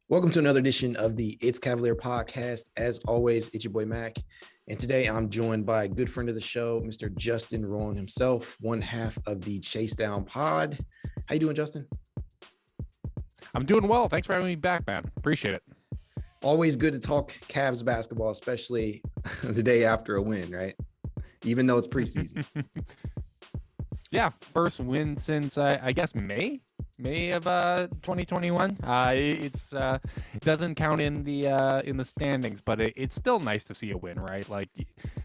Welcome to another edition of the It's Cavalier podcast. As always, it's your boy Mack. And today I'm joined by a good friend of the show, Mr. Justin Rowan himself, one half of the Chase Down pod. How you doing, Justin? I'm doing well. Thanks for having me back, man. Appreciate it. Always good to talk Cavs basketball, especially the day after a win, right? Even though it's preseason. Yeah, first win since I guess May of 2021. It doesn't count in the standings, but it's still nice to see a win, right? Like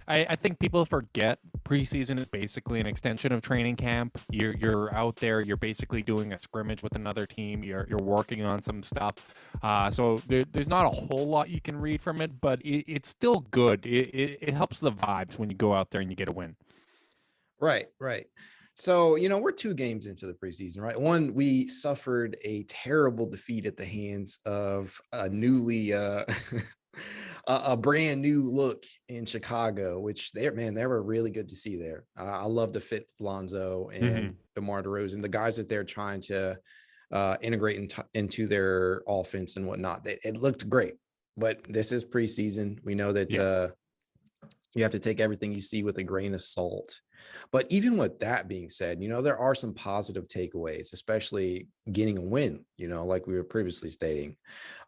I think people forget preseason is basically an extension of training camp. You're out there, you're basically doing a scrimmage with another team. You're working on some stuff. So there's not a whole lot you can read from it, but it's still good. It helps the vibes when you go out there and you get a win. Right. So, we're 2 games into the preseason, right? One, we suffered a terrible defeat at the hands of a a brand new look in Chicago, which they were really good to see there. I love the fit with Lonzo and DeMar DeRozan, the guys that they're trying to integrate into their offense and whatnot. It looked great, but this is preseason. We know that Yes. You have to take everything you see with a grain of salt. But even with that being said, there are some positive takeaways, especially getting a win, like we were previously stating.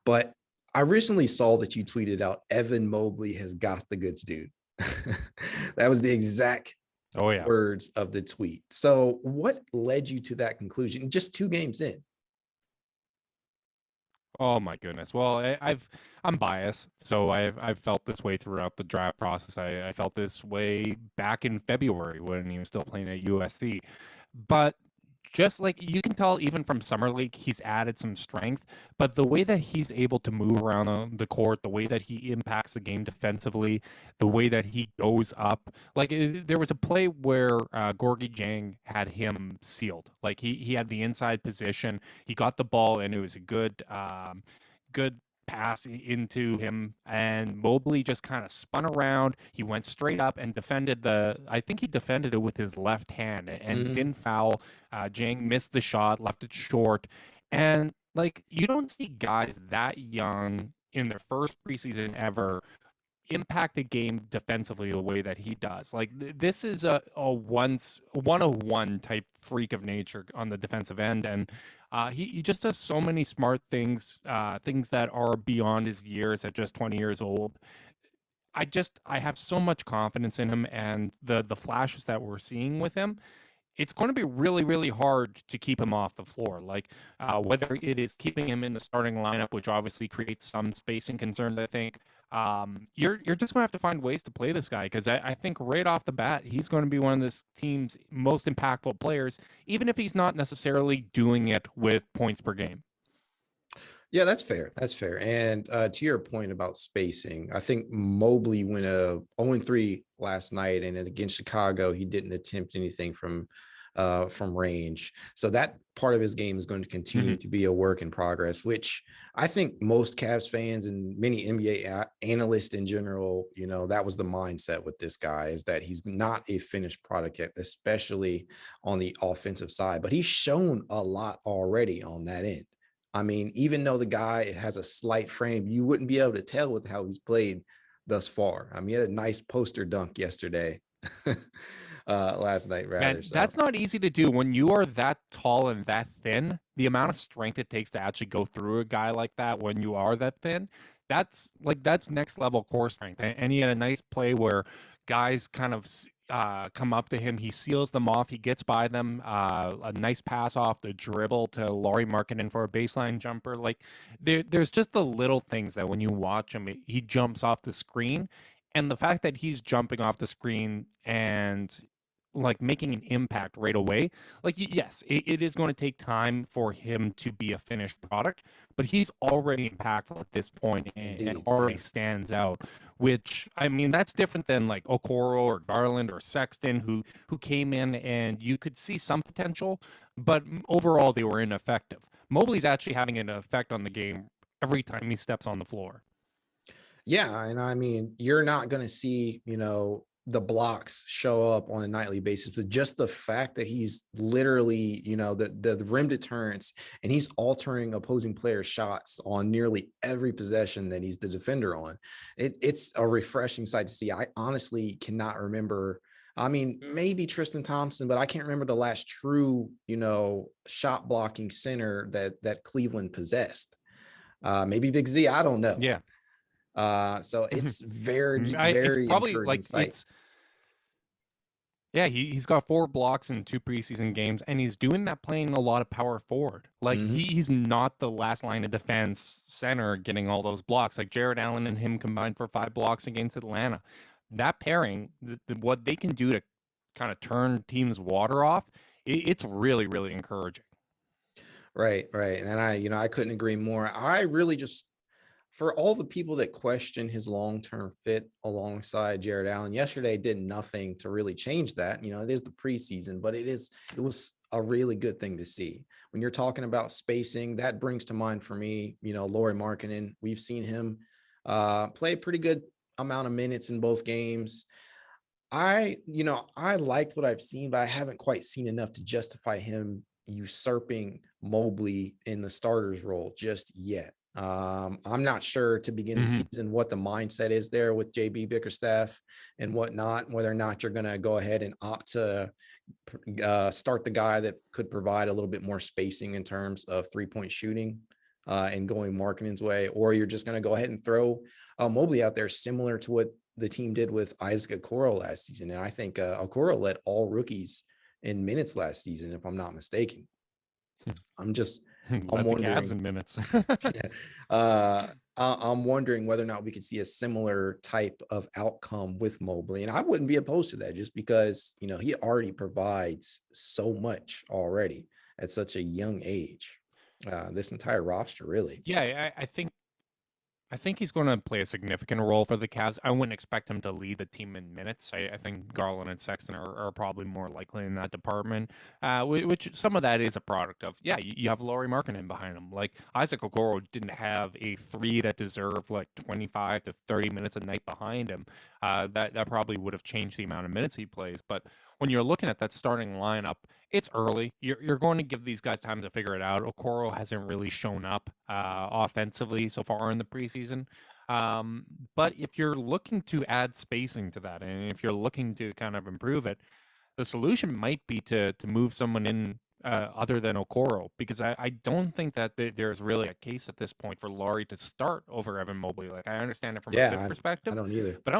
But I recently saw that you tweeted out Evan Mobley has got the goods, dude. That was the exact words of the tweet. So what led you to that conclusion just 2 games in? Oh my goodness. Well, I'm biased, so I've felt this way throughout the draft process. I felt this way back in February when he was still playing at USC. But just like you can tell, even from summer league, he's added some strength. But the way that he's able to move around the court, the way that he impacts the game defensively, the way that he goes up, there was a play where Gorgie Jang had him sealed. Like he had the inside position, he got the ball, and it was a good pass into him, and Mobley just kind of spun around. He went straight up and I think he defended it with his left hand and didn't foul. Jang missed the shot, left it short. And you don't see guys that young in their first preseason ever impact the game defensively the way that he does. This is a one-of-one type freak of nature on the defensive end, and he just does so many smart things, things that are beyond his years at just 20 years old. I have so much confidence in him, and the flashes that we're seeing with him. It's going to be really, really hard to keep him off the floor. Whether it is keeping him in the starting lineup, which obviously creates some spacing concerns, I think you're just going to have to find ways to play this guy, because I think right off the bat he's going to be one of this team's most impactful players, even if he's not necessarily doing it with points per game. Yeah, that's fair. And to your point about spacing, I think Mobley went 0-3 last night, and against Chicago, he didn't attempt anything from range. So that part of his game is going to continue to be a work in progress, which I think most Cavs fans and many NBA analysts in general, that was the mindset with this guy, is that he's not a finished product yet, especially on the offensive side. But he's shown a lot already on that end. I mean, even though the guy has a slight frame, you wouldn't be able to tell with how he's played thus far. I mean, he had a nice poster dunk yesterday, last night, rather. Man, that's not easy to do when you are that tall and that thin. The amount of strength it takes to actually go through a guy like that when you are that thin, that's next level core strength. And he had a nice play where guys kind of come up to him. He seals them off. He gets by them. A nice pass off the dribble to Lauri Markkanen for a baseline jumper. There's just the little things that when you watch him, he jumps off the screen. And the fact that he's jumping off the screen and making an impact right away. Yes, it is going to take time for him to be a finished product, but he's already impactful at this point and already stands out, which, I mean, that's different than Okoro or Garland or Sexton, who came in and you could see some potential, but overall they were ineffective. Mobley's actually having an effect on the game every time he steps on the floor. Yeah, and I mean, you're not going to see, the blocks show up on a nightly basis, but just the fact that he's literally, the rim deterrence, and he's altering opposing players' shots on nearly every possession that he's the defender on. It's a refreshing sight to see. I honestly cannot remember. I mean, maybe Tristan Thompson, but I can't remember the last true, shot blocking center that Cleveland possessed. Maybe Big Z, I don't know. Yeah. So it's very, It's very probably encouraging sight. Yeah, he's got 4 blocks in 2 preseason games, and he's doing that playing a lot of power forward. Like, Mhm. he's not the last line of defense center getting all those blocks. Like, Jared Allen and him combined for 5 blocks against Atlanta. That pairing, what they can do to kind of turn teams' water off, it's really, really encouraging. Right, right. And I couldn't agree more. I really just, for all the people that question his long-term fit alongside Jared Allen, yesterday did nothing to really change that. It is the preseason, but it was a really good thing to see. When you're talking about spacing, that brings to mind for me, Lauri Markkanen. We've seen him play a pretty good amount of minutes in both games. I liked what I've seen, but I haven't quite seen enough to justify him usurping Mobley in the starter's role just yet. I'm not sure to begin the Mhm. season what the mindset is there with JB Bickerstaff and whatnot, whether or not you're going to go ahead and opt to start the guy that could provide a little bit more spacing in terms of 3-point shooting and going Markkanen's way, or you're just going to go ahead and throw Mobley out there, similar to what the team did with Isaac Okoro last season. And I think Okoro led all rookies in minutes last season, if I'm not mistaken. I'm just, I'm Led the Cavs wondering, in minutes. I'm wondering whether or not we could see a similar type of outcome with Mobley. And I wouldn't be opposed to that, just because, he already provides so much already at such a young age. This entire roster, really. Yeah, I think he's going to play a significant role for the Cavs. I wouldn't expect him to lead the team in minutes. I think Garland and Sexton are probably more likely in that department, which some of that is a product of, yeah, you have Lauri Markkanen behind him. Like, Isaac Okoro didn't have a 3 that deserved like 25 to 30 minutes a night behind him. That probably would have changed the amount of minutes he plays. But when you're looking at that starting lineup, it's early. You're going to give these guys time to figure it out. Okoro hasn't really shown up offensively so far in the preseason. But if you're looking to add spacing to that, and if you're looking to kind of improve it, the solution might be to move someone in other than Okoro, because I don't think that there's really a case at this point for Laurie to start over Evan Mobley. Like, I understand it from a fit Yeah, I perspective, don't either. but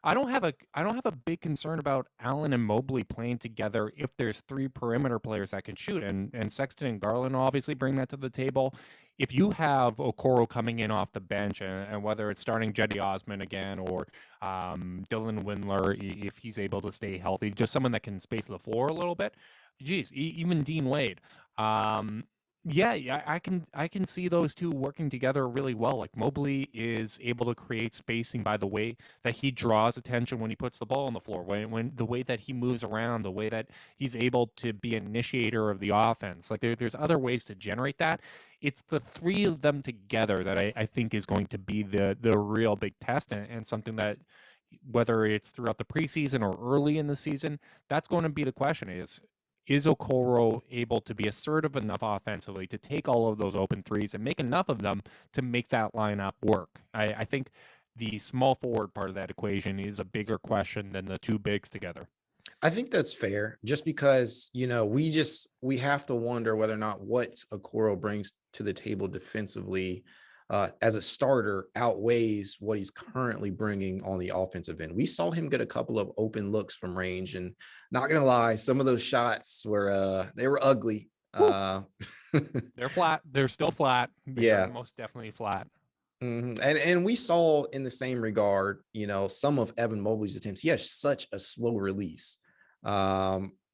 I don't have a big concern about Allen and Mobley playing together if there's 3 perimeter players that can shoot, and Sexton and Garland obviously bring that to the table. If you have Okoro coming in off the bench, and whether it's starting Jetty Osman again, or Dylan Windler, if he's able to stay healthy, just someone that can space the floor a little bit. Geez, even Dean Wade. Yeah, I can see those two working together really well. Like, Mobley is able to create spacing by the way that he draws attention when he puts the ball on the floor, when the way that he moves around, the way that he's able to be an initiator of the offense. Like, there's other ways to generate that. It's the 3 of them together that I think is going to be the real big test, and something that, whether it's throughout the preseason or early in the season, that's going to be the question: is Okoro able to be assertive enough offensively to take all of those open threes and make enough of them to make that lineup work? I think the small forward part of that equation is a bigger question than the 2 bigs together. I think that's fair, just because, we have to wonder whether or not what Okoro brings to the table defensively as a starter outweighs what he's currently bringing on the offensive end. We saw him get a couple of open looks from range, and not gonna lie, some of those shots were they were ugly. They're flat. They're still flat. They are Yeah. most definitely flat. And we saw in the same regard, some of Evan Mobley's attempts. He has such a slow release.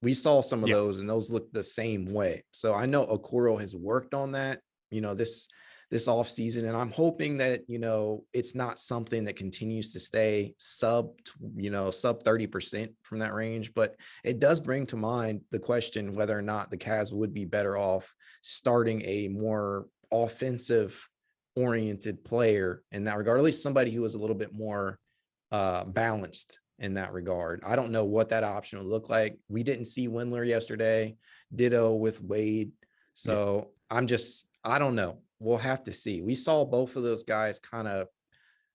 We saw some of Yeah. those, and those look the same way. So I know Okoro has worked on that, this off season, and I'm hoping that it's not something that continues to stay sub 30% from that range. But it does bring to mind the question whether or not the Cavs would be better off starting a more offensive oriented player in that regard, or at least somebody who was a little bit more balanced in that regard. I don't know what that option would look like. We didn't see Windler yesterday, ditto with Wade. Yeah. So I don't know. We'll have to see. We saw both of those guys kind of,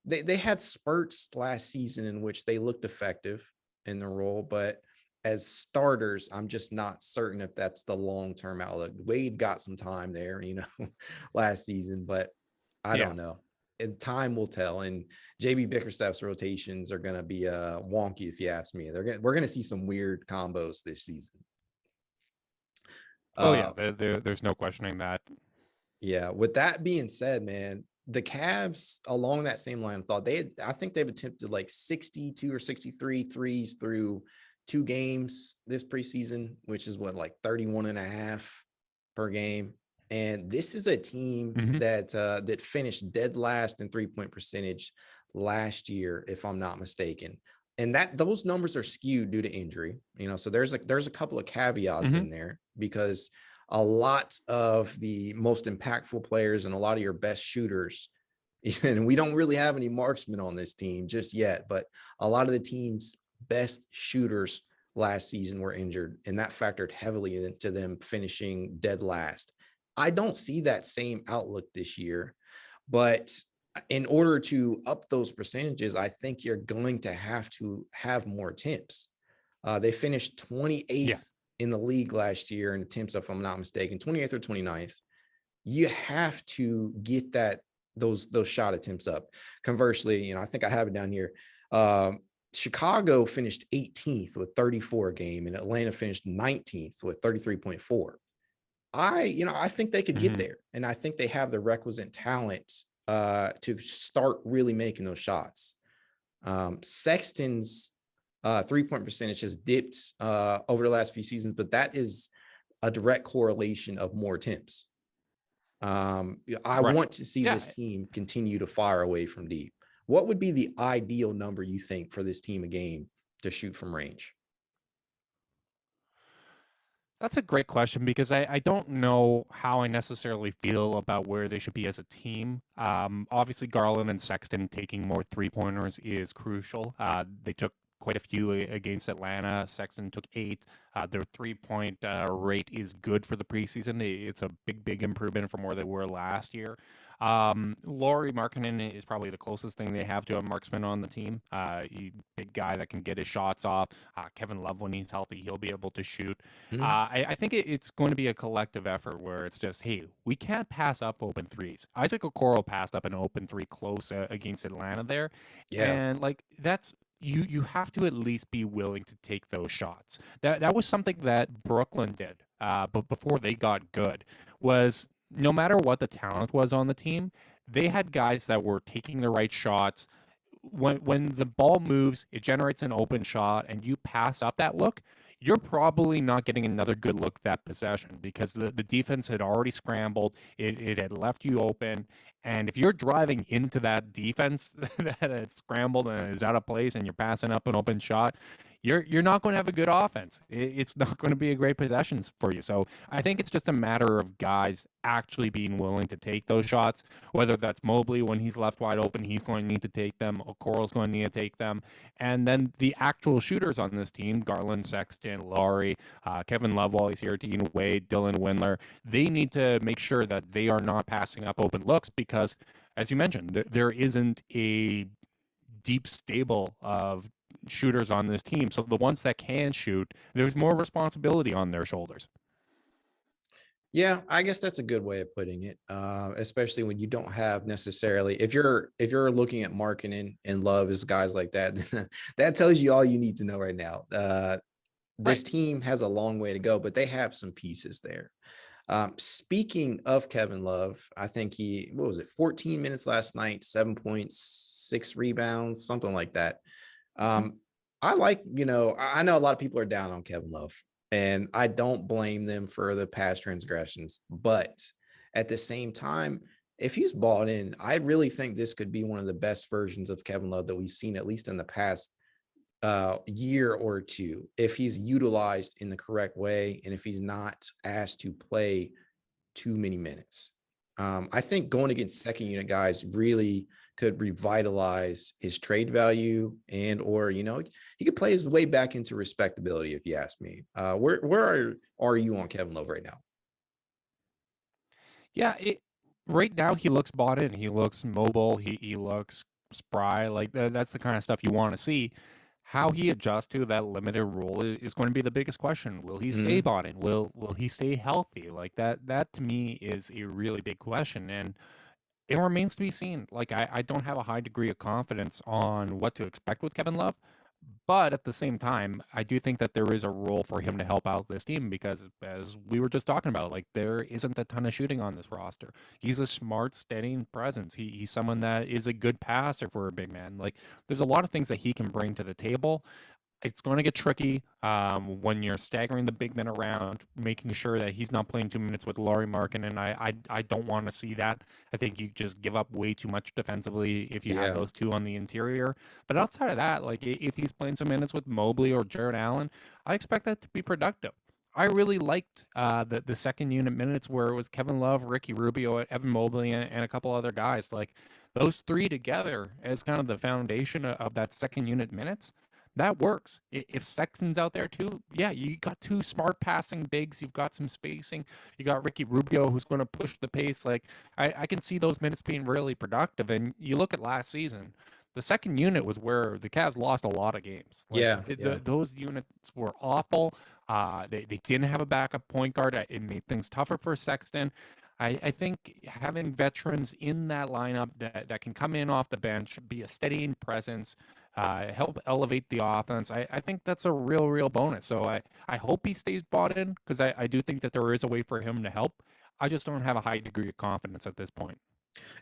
they had spurts last season in which they looked effective in the role, but as starters, I'm just not certain if that's the long-term outlook. Wade got some time there, last season, but I Yeah. don't know. And time will tell. And JB Bickerstaff's rotations are going to be wonky, if you ask me. We're going to see some weird combos this season. Oh yeah, Uh, there's no questioning that. Yeah. With that being said, man, the Cavs along that same line of thought, I think they've attempted like 62 or 63 threes through 2 games this preseason, which is what, like 31 and a half per game. And this is a team Mhm. that finished dead last in 3-point percentage last year, if I'm not mistaken. And those numbers are skewed due to injury, so there's a couple of caveats Mhm. in there, because a lot of the most impactful players and a lot of your best shooters, and we don't really have any marksmen on this team just yet, but a lot of the team's best shooters last season were injured, and that factored heavily into them finishing dead last. I don't see that same outlook this year, but in order to up those percentages, I think you're going to have more attempts. They finished 28th Yeah. in the league last year in attempts, if I'm not mistaken, 28th or 29th. You have to get those shot attempts up. Conversely, I think I have it down here. Chicago finished 18th with 34 a game, and Atlanta finished 19th with 33.4. I think they could get Mhm. there, and I think they have the requisite talent to start really making those shots. Sexton's 3-point percentage has dipped over the last few seasons, but that is a direct correlation of more attempts. I Right. want to see Yeah. this team continue to fire away from deep. What would be the ideal number, you think, for this team a game to shoot from range? That's a great question because I don't know how I necessarily feel about where they should be as a team. Obviously, Garland and Sexton taking more 3-pointers is crucial. They took quite a few against Atlanta. Sexton took 8. Their 3-point rate is good for the preseason. It's a big improvement from where they were last year. Lauri Markkanen is probably the closest thing they have to a marksman on the team. Big guy that can get his shots off. Kevin Love, when he's healthy, he'll be able to shoot. Mhm. I think it's going to be a collective effort where it's just, hey, we can't pass up open threes. Isaac Okoro passed up an open three close against Atlanta there, Yeah. and like that's you have to at least be willing to take those shots. That was something that Brooklyn did, but before they got good, was no matter what the talent was on the team, they had guys that were taking the right shots. When the ball moves, it generates an open shot, and you pass up that look, you're probably not getting another good look that possession because the defense had already scrambled. It had left you open. And if you're driving into that defense that had scrambled and is out of place and you're passing up an open shot, you're not going to have a good offense. It's not going to be a great possessions for you. So I think it's just a matter of guys actually being willing to take those shots, whether that's Mobley when he's left wide open, he's going to need to take them. Okoro's going to need to take them. And then the actual shooters on this team, Garland, Sexton, Laurie, Kevin Love while he's here, Dean Wade, Dylan Windler, they need to make sure that they are not passing up open looks because, as you mentioned, there isn't a deep stable of shooters on this team. So the ones that can shoot, there's more responsibility on their shoulders. Yeah, I guess that's a good way of putting it. Especially when you don't have necessarily, if you're looking at marketing and Love as guys like that, that tells you all you need to know right now. This Right. team has a long way to go, but they have some pieces there. Speaking of Kevin Love, I think what was it, 14 minutes last night, 7 points, 6 rebounds, something like that. I like, I know a lot of people are down on Kevin Love, and I don't blame them for the past transgressions. But at the same time, if he's bought in, I really think this could be one of the best versions of Kevin Love that we've seen, at least in the past year or two, if he's utilized in the correct way and if he's not asked to play too many minutes. I think going against second unit guys really could revitalize his trade value and or he could play his way back into respectability if you ask me. Where are you on Kevin Love right now? Yeah, right now he looks bought in. He looks mobile. He looks spry. Like that's the kind of stuff you want to see. How he adjusts to that limited role is going to be the biggest question. Will he stay Mhm. bought in? Will he stay healthy? Like that to me is a really big question, and it remains to be seen. Like I don't have a high degree of confidence on what to expect with Kevin Love, but at the same time, I do think that there is a role for him to help out this team because, as we were just talking about, like there isn't a ton of shooting on this roster. He's a smart, steadying presence. He's someone that is a good passer for a big man. Like there's a lot of things that he can bring to the table. It's going to get tricky when you're staggering the big men around, making sure that he's not playing 2 minutes with Laurie Markin, and I don't want to see that. I think you just give up way too much defensively if you have Yeah. those two on the interior. But outside of that, like if he's playing some minutes with Mobley or Jared Allen, I expect that to be productive. I really liked the second unit minutes where it was Kevin Love, Ricky Rubio, Evan Mobley, and a couple other guys. Like those three together as kind of the foundation of that second unit minutes, that works. If Sexton's out there too, yeah, you got two smart passing bigs. You've got some spacing. You got Ricky Rubio who's going to push the pace. Like I can see those minutes being really productive. And you look at last season, the second unit was where the Cavs lost a lot of games. Like Yeah. Yeah. those units were awful. They didn't have a backup point guard. It made things tougher for Sexton. I think having veterans in that lineup that can come in off the bench, be a steadying presence, help elevate the offense. I think that's a real bonus. So I hope he stays bought in because I do think that there is a way for him to help. I just don't have a high degree of confidence at this point.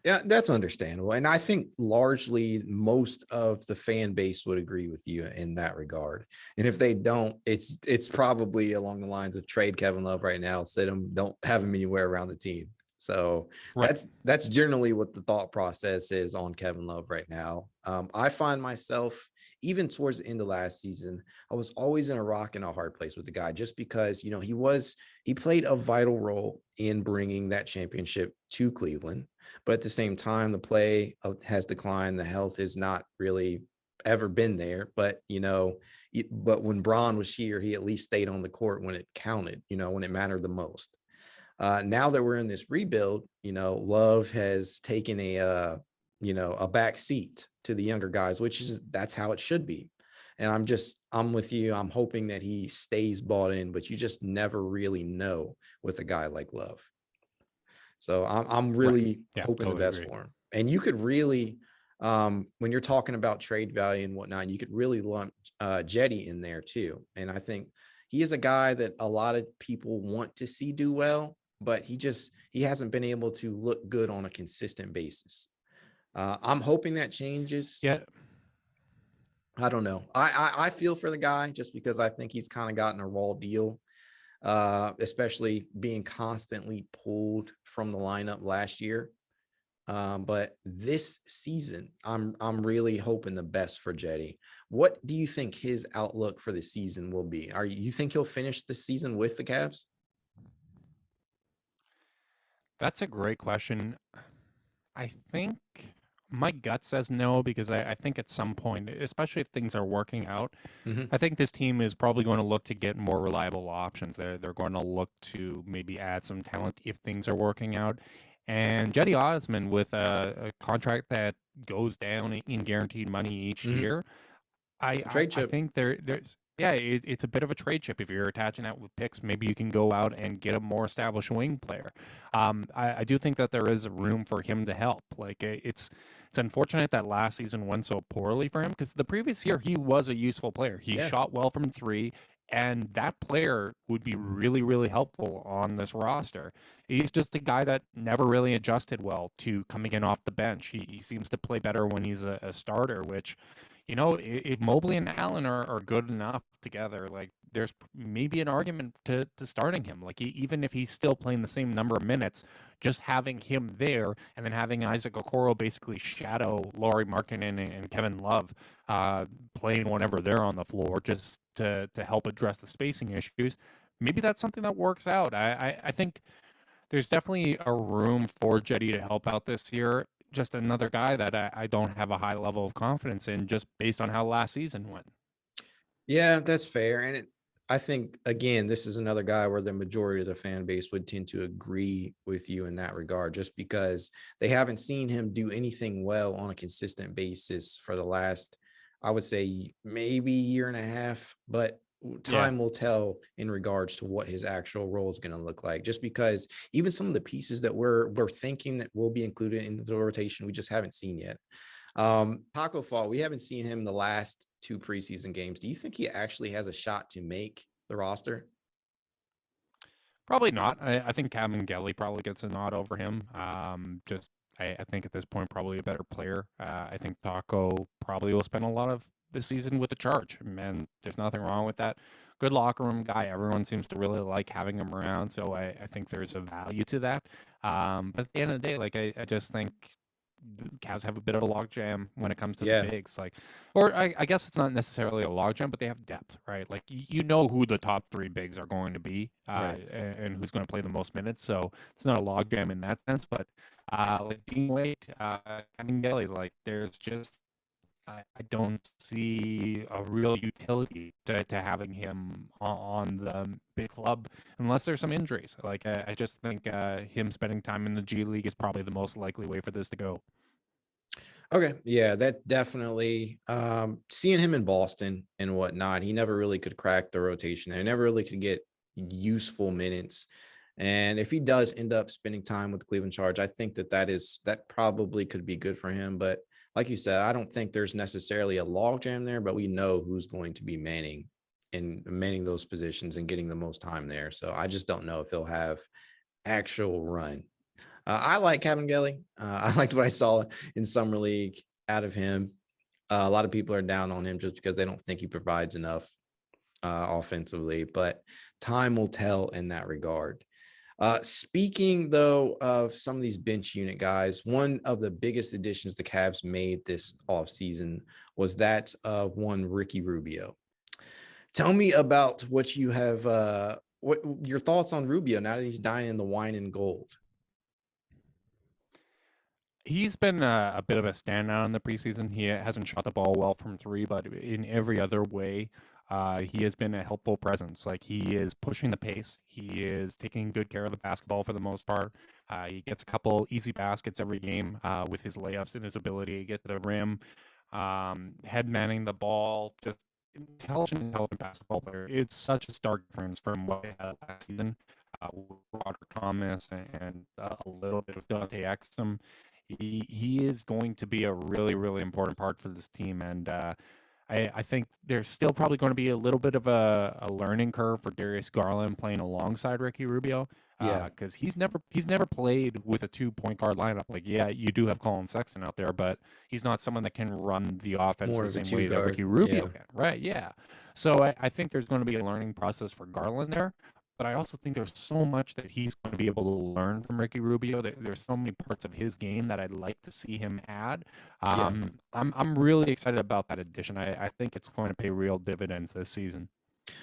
Yeah, that's understandable. And I think largely most of the fan base would agree with you in that regard. And if they don't, it's probably along the lines of trade Kevin Love right now, sit him, don't have him anywhere around the team. So Right. that's generally what the thought process is on Kevin Love right now. I find myself even towards the end of last season, I was always in a rock and a hard place with the guy just because he played a vital role in bringing that championship to Cleveland. But at the same time, the play has declined. The health has not really ever been there. But when Braun was here, he at least stayed on the court when it counted, when it mattered the most. Now that we're in this rebuild, Love has taken a back seat to the younger guys, that's how it should be. And I'm with you. I'm hoping that he stays bought in, but you just never really know with a guy like Love. So I'm Right. really Yeah, hoping the totally best agree. for him. And you could really, when you're talking about trade value and whatnot, you could really lump Jetty in there too. And I think he is a guy that a lot of people want to see do well, but he hasn't been able to look good on a consistent basis. I'm hoping that changes. Yeah. I don't know. I feel for the guy just because I think he's kind of gotten a raw deal, especially being constantly pulled from the lineup last year. But this season, I'm really hoping the best for Jetty. What do you think his outlook for the season will be? You think he'll finish the season with the Cavs? That's a great question. I think my gut says no because I think at some point, especially if things are working out, Mm-hmm. I think this team is probably going to look to get more reliable options. They're going to look to maybe add some talent if things are working out. And Jetty Osman with a contract that goes down in guaranteed money each Mm-hmm. year, I It's a I, trade I chip. think there's yeah, it's a bit of a trade chip. If you're attaching that with picks, maybe you can go out and get a more established wing player. I do think that there is room for him to help. Like it's unfortunate that last season went so poorly for him because the previous year he was a useful player. He Yeah. shot well from three, and that player would be really helpful on this roster. He's just a guy that never really adjusted well to coming in off the bench. He seems to play better when he's a starter, which if Mobley and Allen are good enough together, like there's maybe an argument to starting him. Like even if he's still playing the same number of minutes, just having him there and then having Isaac Okoro basically shadow Laurie Markkinen and Kevin Love playing whenever they're on the floor just to help address the spacing issues. Maybe that's something that works out. I think there's definitely a room for Jetty to help out this year. just another guy that I don't have a high level of confidence in just based on how last season went. Yeah, that's fair. And I think, again, this is another guy where the majority of the fan base would tend to agree with you in that regard, just because they haven't seen him do anything well on a consistent basis for the last, I would say, maybe year and a half. But Yeah. time will tell in regards to what his actual role is going to look like. Just because even some of the pieces that we're thinking that will be included in the rotation, we just haven't seen yet. Taco Fall, we haven't seen him the last two preseason games. Do you think he actually has a shot to make the roster? Probably not. I think Gelly probably gets a nod over him. Just I think at this point probably a better player. I think Taco probably will spend a lot of the season with the charge, and there's nothing wrong with that. Good locker room guy. Everyone seems to really like having him around, so I think there's a value to that. But at the end of the day, like I just think the Cavs have a bit of a logjam when it comes to the Yeah, bigs. Like, or I guess it's not necessarily a logjam, but they have depth, right? Like you know who the top three bigs are going to be, right. and who's going to play the most minutes. So it's not a logjam in that sense. But like Dean Wade, Kevin Gelly, like there's just I don't see a real utility to having him on the big club unless there's some injuries. Like I just think him spending time in the G League is probably the most likely way for this to go. Okay. Yeah, that definitely seeing him in Boston and whatnot, he never really could crack the rotation there, never really could get useful minutes. And if he does end up spending time with the Cleveland Charge, I think that probably could be good for him. But like you said, I don't think there's necessarily a logjam there, but we know who's going to be manning those positions and getting the most time there. So I just don't know if he'll have actual run. I like Kevin Gelly. I liked what I saw in summer league out of him. A lot of people are down on him just because they don't think he provides enough offensively, but time will tell in that regard. Speaking though of some of these bench unit guys, one of the biggest additions the Cavs made this offseason was that of one Ricky Rubio. Tell me about what you have, what your thoughts on Rubio now that he's dying in the wine and gold. He's been a bit of a standout in the preseason. He hasn't shot the ball well from three, but in every other way, he has been a helpful presence. Like he is pushing the pace. He is taking good care of the basketball for the most part. He gets a couple easy baskets every game with his layups and his ability to get to the rim. Head manning the ball, just intelligent basketball player. It's such a stark difference from what they had last season with Roderick Thomas and a little bit of Dante Exum. He is going to be a really important part for this team, and I think there's still probably going to be a little bit of a learning curve for Darius Garland playing alongside Ricky Rubio Yeah, because he's never played with a 2 point guard lineup. Like yeah, you do have Colin Sexton out there, but he's not someone that can run the offense more the of a same two way that guard. Ricky Rubio Yeah. can. Right? Yeah. So I think there's going to be a learning process for Garland there. But I also think there's so much that he's going to be able to learn from Ricky Rubio. There's so many parts of his game that I'd like to see him add. Yeah. I'm really excited about that addition. I think it's going to pay real dividends this season.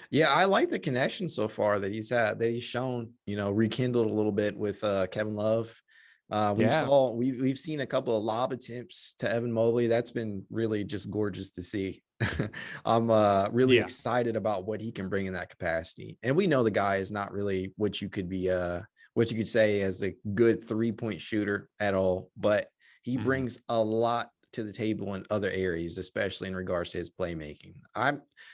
Yeah, I like the connection so far that he's had, that he's shown, rekindled a little bit with Kevin Love. Yeah. We've seen a couple of lob attempts to Evan Mobley. That's been really just gorgeous to see. I'm really Yeah. excited about what he can bring in that capacity. And we know the guy is not really what you could say as a good 3-point shooter at all, but he Mhm. brings a lot to the table in other areas, especially in regards to his playmaking.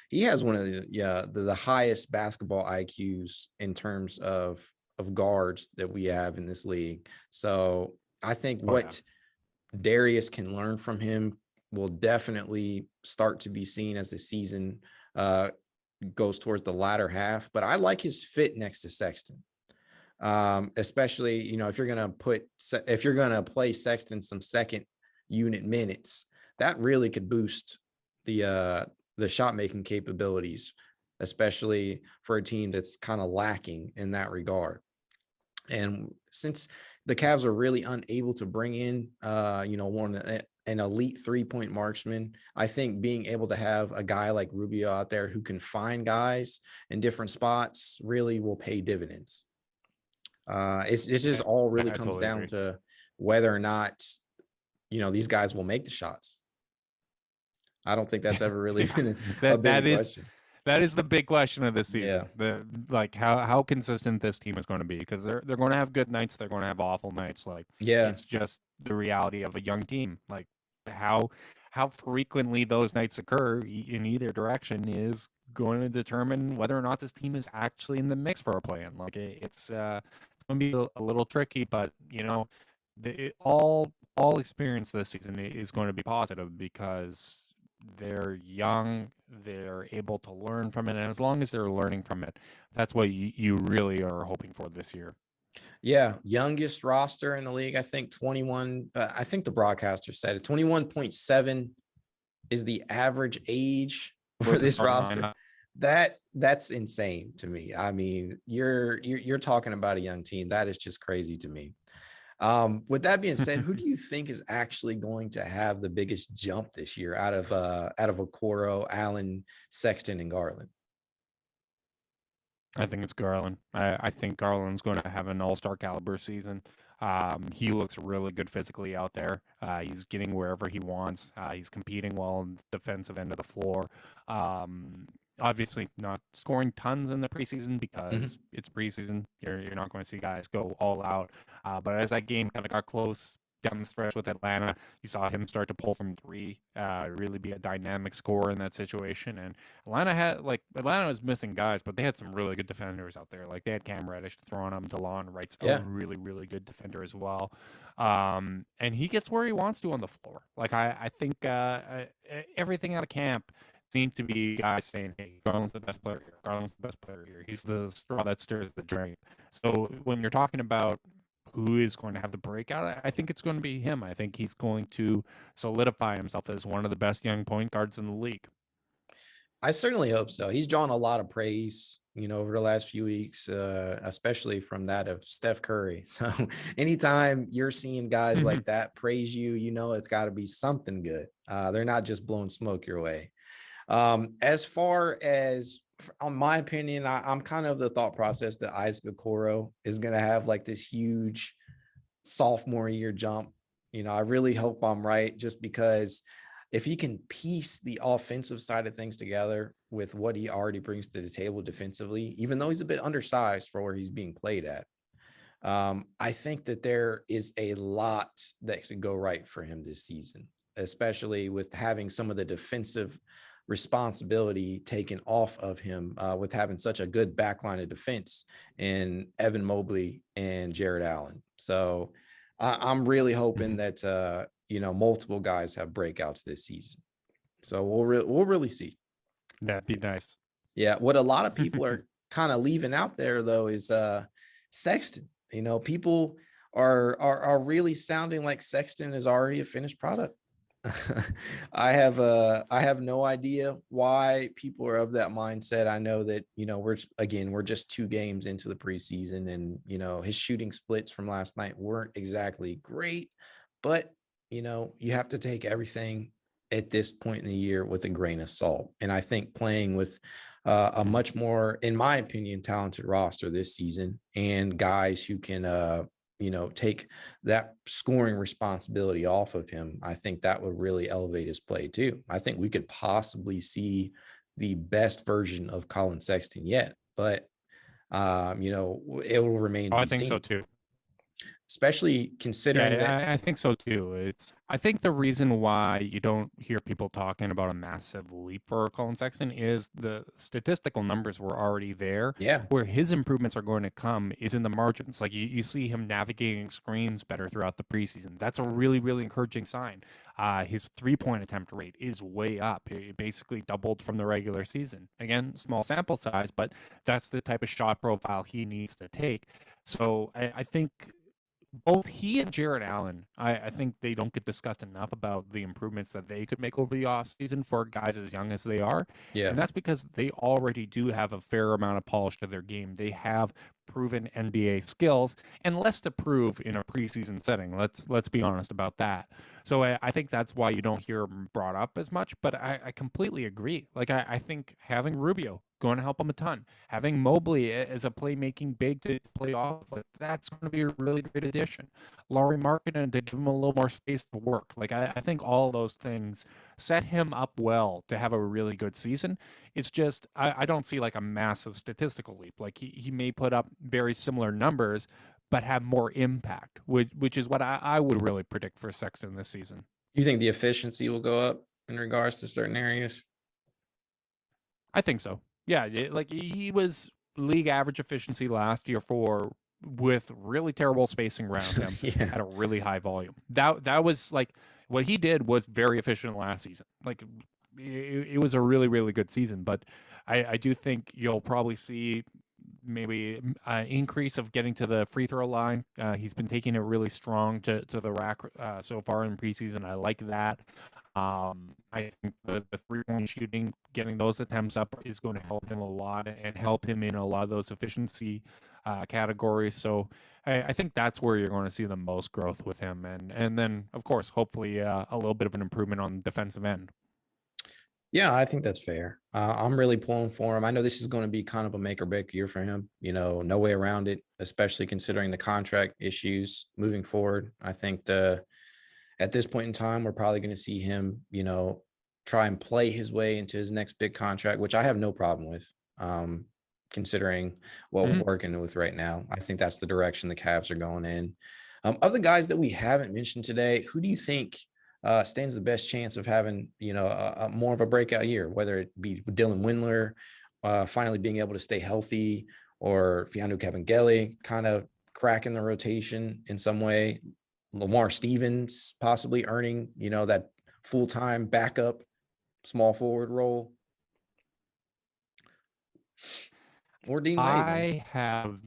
He has one of the highest basketball IQs in terms of guards that we have in this league. So I think Oh yeah. what Darius can learn from him will definitely start to be seen as the season uh, goes towards the latter half. But I like his fit next to Sexton, especially if you're gonna play Sexton some second unit minutes, that really could boost the shot making capabilities, especially for a team that's kind of lacking in that regard. And since the Cavs are really unable to bring in, an elite 3-point marksman, I think being able to have a guy like Rubio out there who can find guys in different spots really will pay dividends. It's just I, all really I comes totally down agree. to whether or not these guys will make the shots. I don't think that's ever really Yeah, been a that big that is question. that is the big question of this Yeah. season. The like how consistent this team is going to be, because they're going to have good nights, they're going to have awful nights. Like, Yeah. it's just the reality of a young team. Like, how how frequently those nights occur in either direction is going to determine whether or not this team is actually in the mix for a play-in. Like, it's going to be a little tricky, but all experience this season is going to be positive, because they're young, they're able to learn from it, and as long as they're learning from it, that's what you really are hoping for this year. Yeah. Youngest roster in the league. I think 21. I think the broadcaster said it. 21.7 is the average age For for the this starting roster. lineup. That's insane to me. I mean, you're talking about a young team. That is just crazy to me. With that being said, who do you think is actually going to have the biggest jump this year out of Okoro, Allen, Sexton, and Garland? I think it's Garland. I think Garland's going to have an all-star caliber season. He looks really good physically out there. He's getting wherever he wants. He's competing well on the defensive end of the floor. Um, Obviously, not scoring tons in the preseason because Mhm. it's preseason. You're not going to see guys go all out. But as that game kind of got close down the stretch with Atlanta, you saw him start to pull from three, really be a dynamic scorer in that situation. And Atlanta was missing guys, but they had some really good defenders out there. Like, they had Cam Reddish to throw on him. DeLon Wright's a Yeah. really, really good defender as well. And he gets where he wants to on the floor. Like, I think everything out of camp seemed to be guys saying, "Hey, Garland's the best player here. Garland's the best player here. He's the straw that stirs the drink." So when you're talking about who is going to have the breakout, I think it's going to be him. I think he's going to solidify himself as one of the best young point guards in the league. I certainly hope so. He's drawn a lot of praise, over the last few weeks, especially from that of Steph Curry. So anytime you're seeing guys like that praise you, it's got to be something good. They're not just blowing smoke your way. As far as, on my opinion, I'm kind of the thought process that Isaac Okoro is going to have like this huge sophomore year jump. I really hope I'm right, just because if he can piece the offensive side of things together with what he already brings to the table defensively, even though he's a bit undersized for where he's being played at, I think that there is a lot that could go right for him this season, especially with having some of the defensive responsibility taken off of him, with having such a good backline of defense in Evan Mobley and Jared Allen. So I'm really hoping that multiple guys have breakouts this season. So we'll really see. That'd be nice. Yeah, what a lot of people are kind of leaving out there though is Sexton. People are really sounding like Sexton is already a finished product. I have no idea why people are of that mindset. I know that, we're just 2 games into the preseason, and his shooting splits from last night weren't exactly great, but you have to take everything at this point in the year with a grain of salt. And I think playing with a much more, in my opinion, talented roster this season, and guys who can take that scoring responsibility off of him, I think that would really elevate his play too. I think we could possibly see the best version of Colin Sexton yet, but it will remain Oh, to I be think so seen, too. especially considering that. Yeah, I think so too. I think the reason why you don't hear people talking about a massive leap for Colin Sexton is the statistical numbers were already there. Yeah. Where his improvements are going to come is in the margins. Like, you see him navigating screens better throughout the preseason. That's a really, really encouraging sign. His 3-point attempt rate is way up. It basically doubled from the regular season. Again, small sample size, but that's the type of shot profile he needs to take. So I think both he and Jared Allen, I think they don't get discussed enough about the improvements that they could make over the offseason for guys as young as they are. Yeah. And that's because they already do have a fair amount of polish to their game. They have proven NBA skills and less to prove in a preseason setting. Let's be honest about that. So I think that's why you don't hear him brought up as much, but I completely agree. Like I think having Rubio going to help him a ton, having Mobley as a playmaking big to play off, like that's going to be a really great addition. Laurie Markkinen to give him a little more space to work. Like I think all those things set him up well to have a really good season. It's just I don't see like a massive statistical leap. Like he may put up very similar numbers, but have more impact, which is what I would really predict for Sexton this season. You think the efficiency will go up in regards to certain areas? I think so. Yeah, like he was league average efficiency last year for with really terrible spacing around him Yeah. at a really high volume. That was like what he did was very efficient last season. Like it was a really good season, but I do think you'll probably see maybe an increase of getting to the free throw line. He's been taking it really strong to the rack so far in preseason. I like that. I think the 3-point shooting, getting those attempts up is going to help him a lot and help him in a lot of those efficiency categories. So I think that's where you're going to see the most growth with him. And then, of course, hopefully a little bit of an improvement on the defensive end. Yeah, I think that's fair. I'm really pulling for him. I know this is going to be kind of a make or break year for him. No way around it, especially considering the contract issues moving forward. I think at this point in time, we're probably going to see him, try and play his way into his next big contract, which I have no problem with, considering what we're working with right now. I think that's the direction the Cavs are going in. Of the guys that we haven't mentioned today, who do you think stands the best chance of having, a more of a breakout year, whether it be Dylan Windler finally being able to stay healthy, or Fianu Kabengele kind of cracking the rotation in some way, Lamar Stevens possibly earning, that full-time backup small forward role, or Dean Wade, man. I have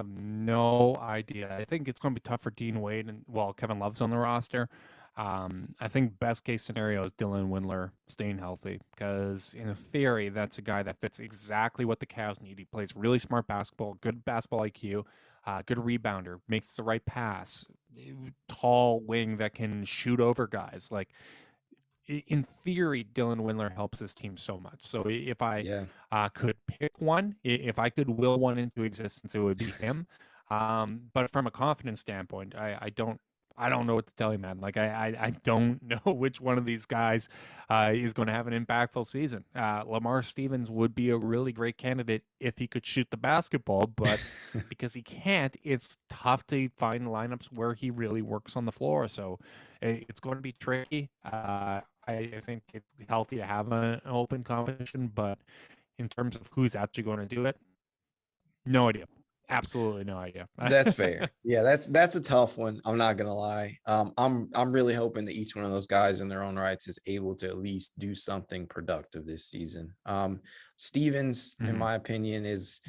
no idea. I think it's going to be tough for Dean Wade and Kevin Love's on the roster. I think best case scenario is Dylan Windler staying healthy, because in theory, that's a guy that fits exactly what the Cavs need. He plays really smart basketball, good basketball IQ, good rebounder, makes the right pass, tall wing that can shoot over guys. Like in theory, Dylan Windler helps this team so much. So if I Yeah. could pick one, if I could will one into existence, it would be him. But from a confidence standpoint, I don't know what to tell you, man. Like I don't know which one of these guys is going to have an impactful season. Lamar Stevens would be a really great candidate if he could shoot the basketball, but because he can't, it's tough to find lineups where he really works on the floor. So it's going to be tricky. I think it's healthy to have an open competition, but in terms of who's actually going to do it, no idea. Absolutely no idea. That's fair. Yeah, that's a tough one. I'm not gonna lie. I'm really hoping that each one of those guys in their own rights is able to at least do something productive this season. Stevens, in my opinion, is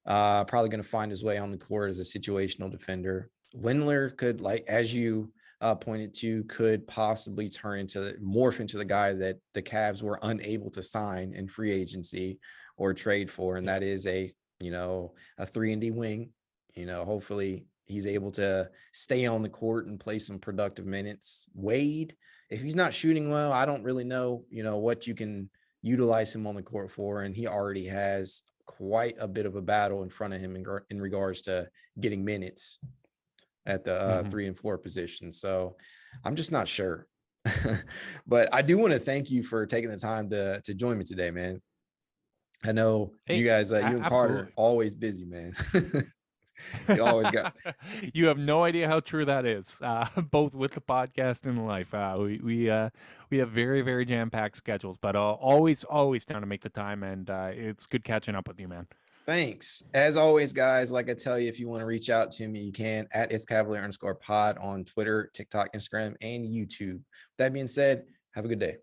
probably going to find his way on the court as a situational defender. Windler could, like as you pointed to, could possibly morph into the guy that the Cavs were unable to sign in free agency or trade for, and that is a 3-and-D wing. Hopefully he's able to stay on the court and play some productive minutes. Wade, if he's not shooting well, I don't really know, what you can utilize him on the court for, and he already has quite a bit of a battle in front of him in regards to getting minutes at the 3 and 4 position. So I'm just not sure. But I do want to thank you for taking the time to join me today, man. I know you guys, you and Carter, always busy, man. You always got. You have no idea how true that is, both with the podcast and life. We have very jam-packed schedules, but always down to make the time, and it's good catching up with you, man. Thanks. As always, guys, like I tell you, if you want to reach out to me, you can at @iscavalier_pod on Twitter, TikTok, Instagram, and YouTube. That being said, have a good day.